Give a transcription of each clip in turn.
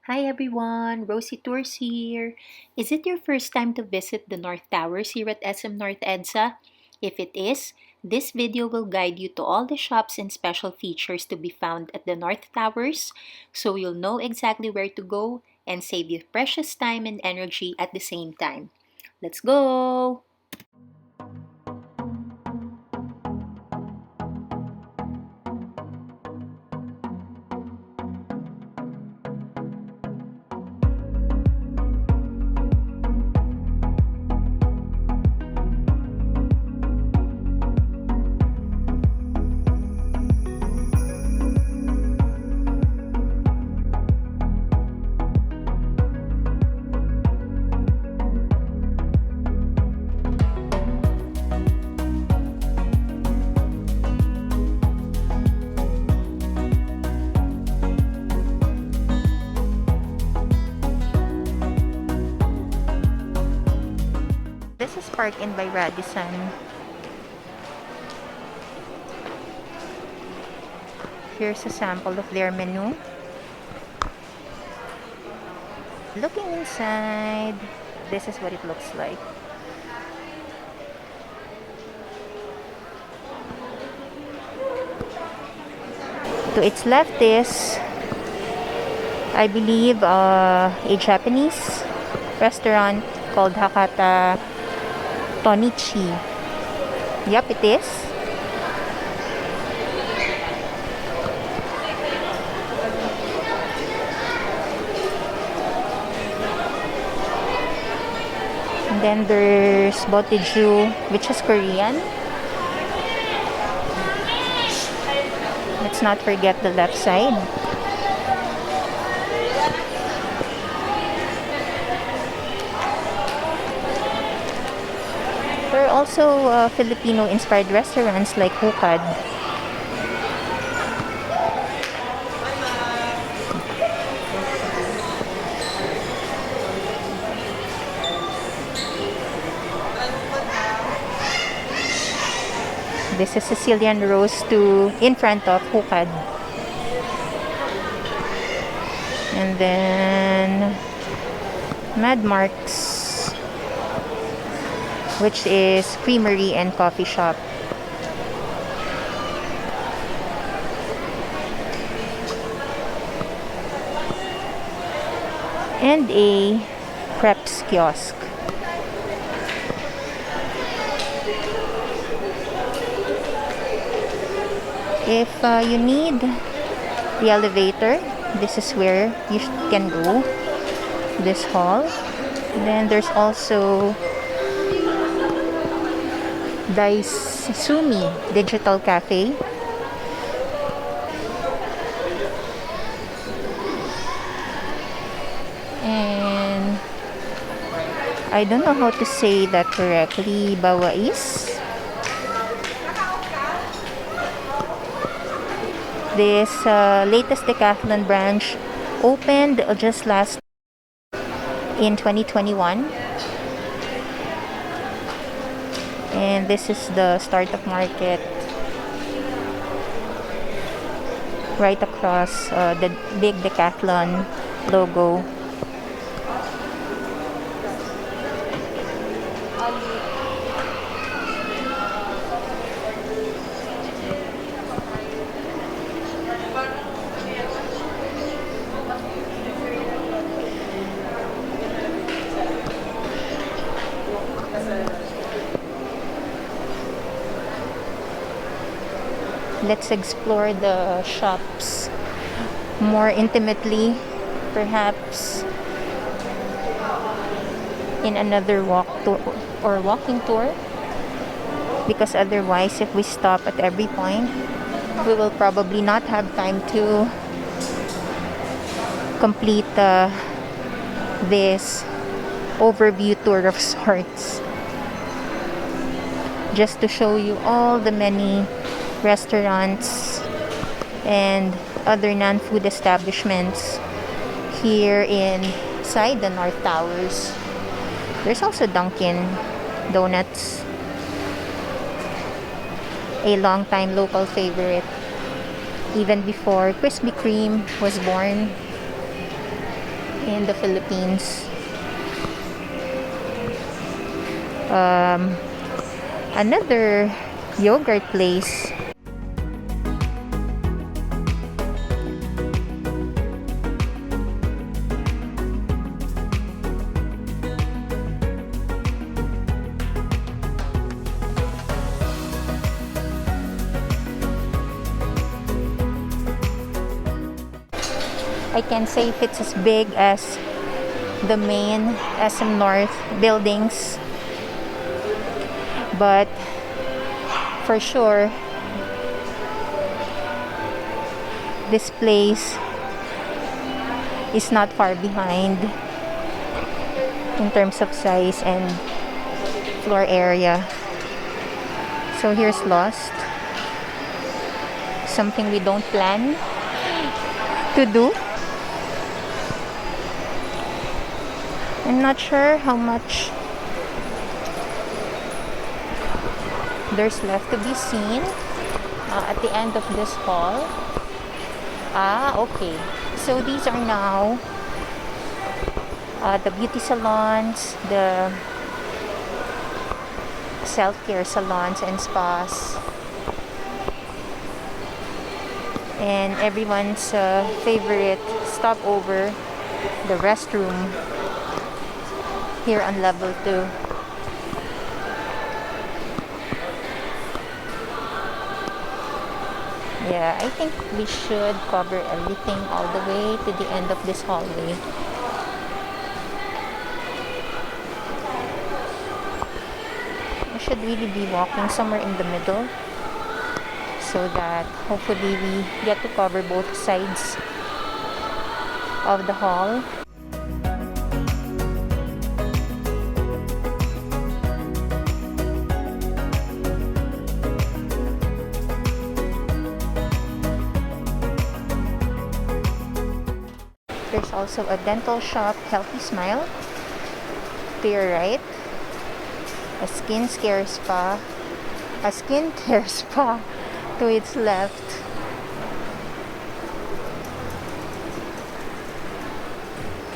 Hi everyone, Rosey Tours here. Is it your first time to visit the North Towers here at SM North EDSA? If it is, this video will guide you to all the shops and special features to be found at the North Towers, so you'll know exactly where to go and save you precious time and energy at the same time. Let's go! This is Park In by Radison. Here's a sample of their menu. Looking inside, this is what it looks like. To its left is, I believe, a Japanese restaurant called Hakata Ton-ichi. Yep, it is. And then there's Botejyu, which is Korean. Let's not forget the left side. There are also Filipino-inspired restaurants like Hukad. This is Sicilian Roast in front of Hukad. And then Mad Marks, which is Creamery and coffee shop. And a crepes kiosk. If you need the elevator, this is where you can go, this hall. Then there's also Daiesumi Digital Cafe. And I don't know how to say that correctly, Bawais. This latest Decathlon branch opened just in 2021. And this is the start of market right across the big Decathlon logo. Let's explore the shops more intimately, perhaps in another walking tour, because otherwise if we stop at every point, we will probably not have time to complete this overview tour of sorts, just to show you all the many restaurants and other non-food establishments here inside the North Towers. There's also DUNKIN Donuts, a long-time local favorite, even before Krispy Kreme was born. in the Philippines. Another yogurt place. I can't say if it's as big as the main SM North buildings, but for sure this place is not far behind in terms of size and floor area. So here's Lost, something we don't plan to do. I'm not sure how much there's left to be seen at the end of this hall. Okay. So these are now the beauty salons, the self-care salons and spas, and everyone's favorite stopover, the restroom, here on level 2. Yeah, I think we should cover everything all the way to the end of this hallway. We should really be walking somewhere in the middle so that hopefully we get to cover both sides of the hall. There's also a dental shop, Healthy Smile, to your right. A skincare spa to its left.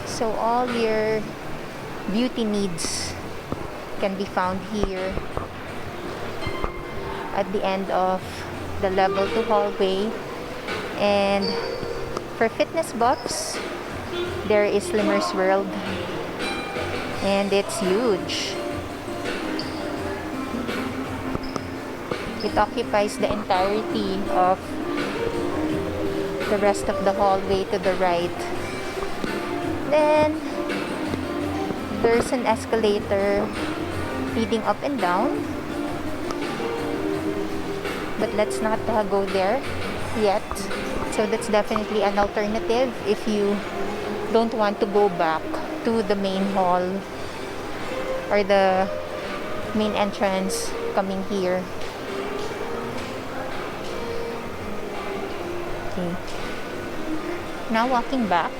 So all your beauty needs can be found here at the end of the level 2 hallway. And for fitness buffs, there is Slimmer's World, and it's huge. It occupies the entirety of the rest of the hallway to the right. Then there's an escalator leading up and down, but let's not go there yet. So that's definitely an alternative if you don't want to go back to the main hall or the main entrance coming here. Okay. Now walking back.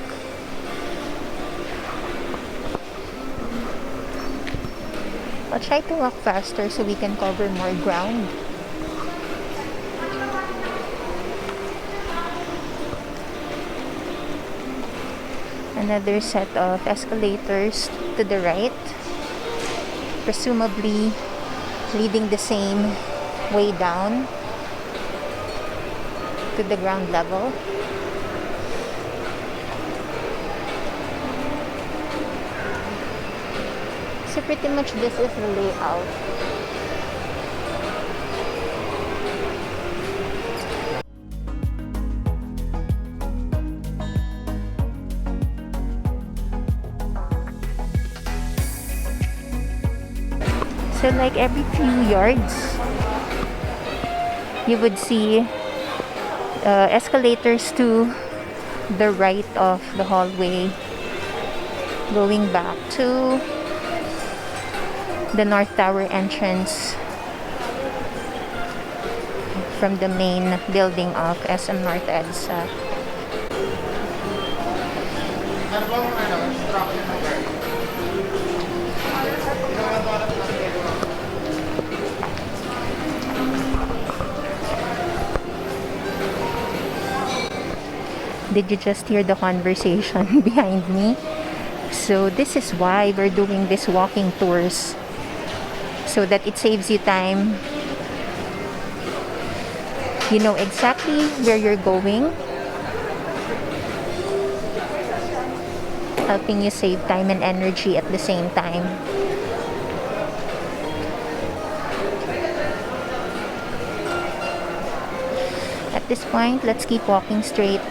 I'll try to walk faster so we can cover more ground. Another set of escalators to the right, presumably leading the same way down to the ground level. So pretty much this is the layout. So like every few yards, you would see escalators to the right of the hallway going back to the North Tower entrance from the main building of SM North EDSA. Did you just hear the conversation behind me? So this is why we're doing this walking tours, so that it saves you time. You know exactly where you're going, helping you save time and energy at the same time. At this point, let's keep walking straight.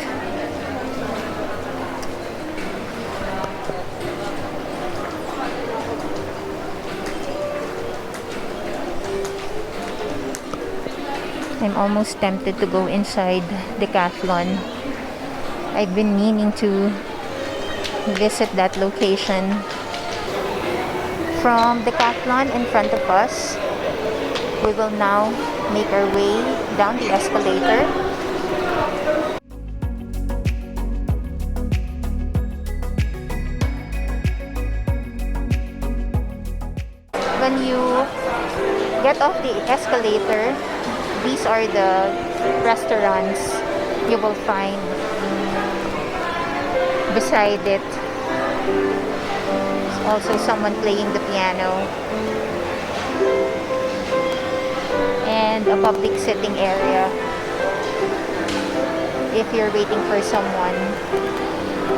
I'm almost tempted to go inside Decathlon. I've been meaning to visit that location. From Decathlon in front of us, we will now make our way down the escalator. When you get off the escalator, these are the restaurants you will find beside it. There's also someone playing the piano, and a public sitting area if you're waiting for someone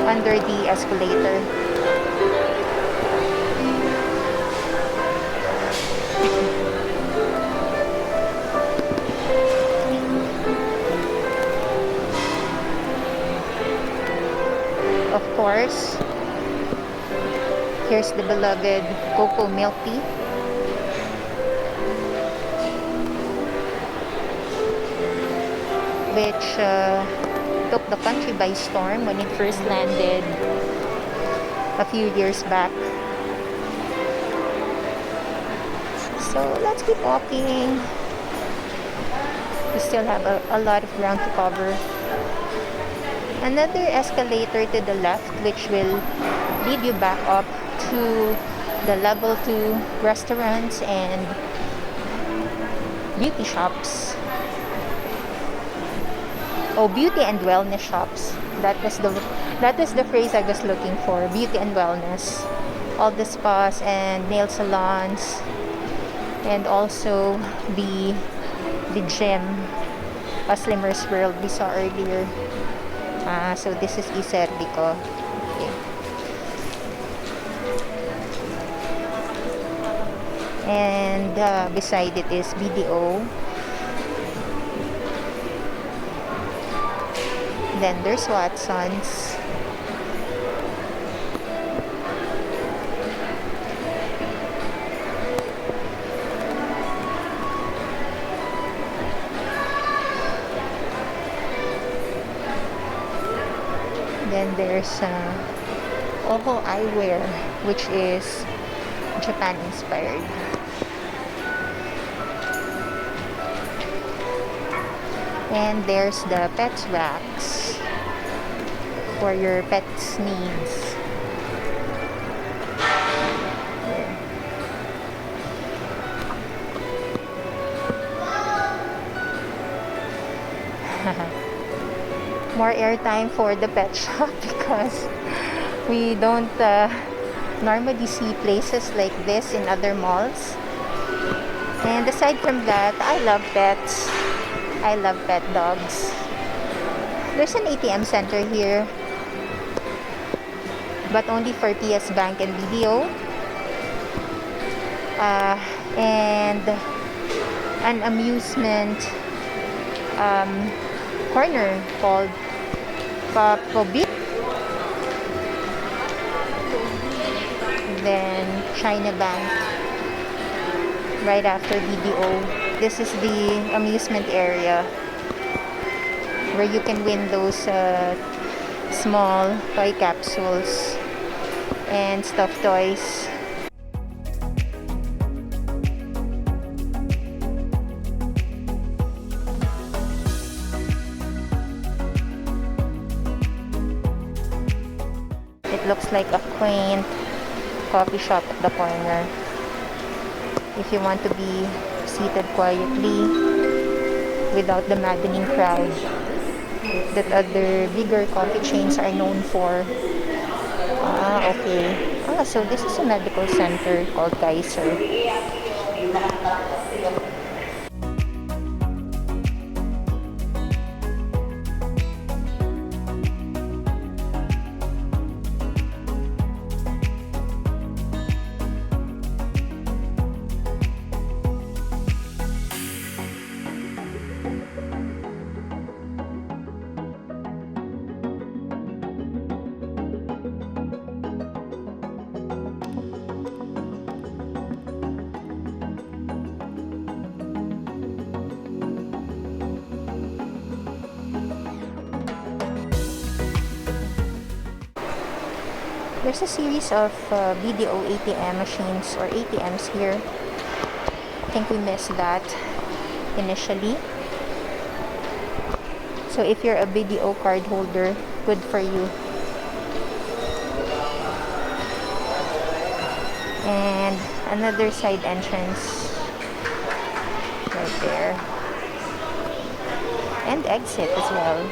under the escalator. Of course, here's the beloved cocoa milk tea. Which took the country by storm when it first landed a few years back. So let's keep walking. We still have a lot of ground to cover. Another escalator to the left, which will lead you back up to the level 2 restaurants and beauty shops. Oh, beauty and wellness shops. That was the phrase I was looking for. Beauty and wellness. All the spas and nail salons, and also the gym, a Slimmer's World we saw earlier. So this is Iservico. Okay. And beside it is BDO. Then there's Watson's. Then there's Oho Eyewear, which is Japan inspired. And there's the pets racks for your pets needs. More airtime for the pet shop because we don't normally see places like this in other malls. And aside from that, I love pets. I love pet dogs. There's an ATM center here, but only for PS Bank and BDO. And an amusement corner called Popobit. Then China Bank right after BDO. This is the amusement area where you can win those small toy capsules and stuffed toys. It looks like a quaint coffee shop at the corner. If you want to be seated quietly without the maddening crowd that other bigger coffee chains are known for. okay. Oh, so this is a medical center called Kaiser. There's a series of video ATM machines or ATMs here. I think we missed that initially. So if you're a video card holder, good for you. And another side entrance right there. And exit as well.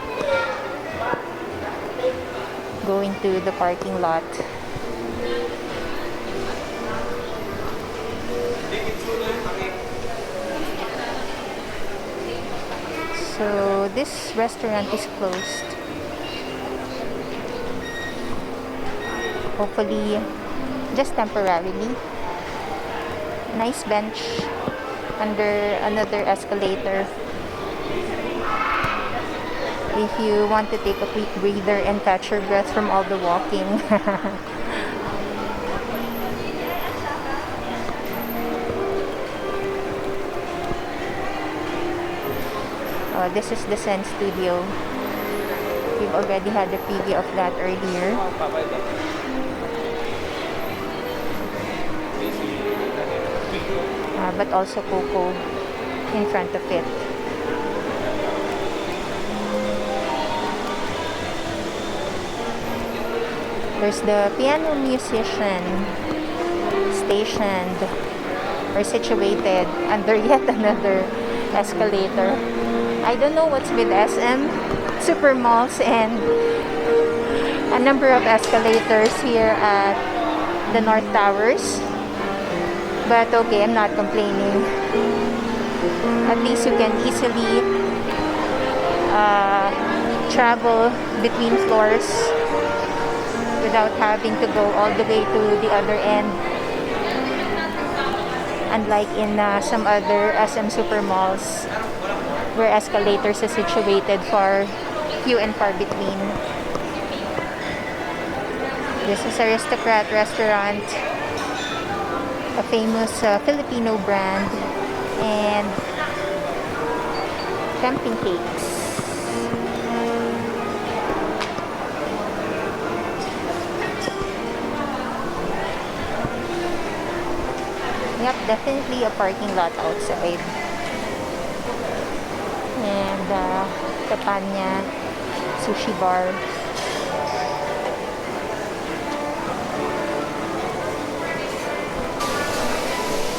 Going to the parking lot. So this restaurant is closed. Hopefully just temporarily. Nice bench under another escalator. If you want to take a quick breather and catch your breath from all the walking. This is the Zen Studio. We've already had a preview of that earlier. But also Coco in front of it. There's the piano musician stationed or situated under yet another escalator. I don't know what's with SM super malls and a number of escalators here at the North Towers. But okay, I'm not complaining. At least you can easily travel between floors without having to go all the way to the other end, unlike in some other SM super malls where escalators are situated few and far between. This is Aristocrat Restaurant, a famous Filipino brand, and camping cakes. Yep, definitely a parking lot outside. And Tapanya Sushi Bar.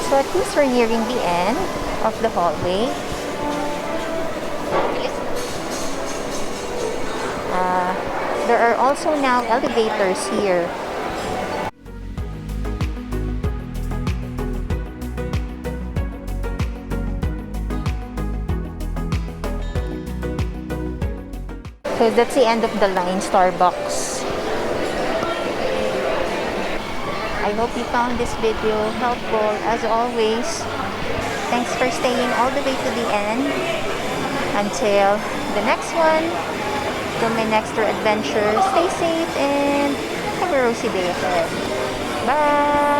So at least we're nearing the end of the hallway. There are also now elevators here. So that's the end of the line, Starbucks. I hope you found this video helpful. As always, thanks for staying all the way to the end. Until the next one, till my next adventure, stay safe and have a rosy day ahead. Bye!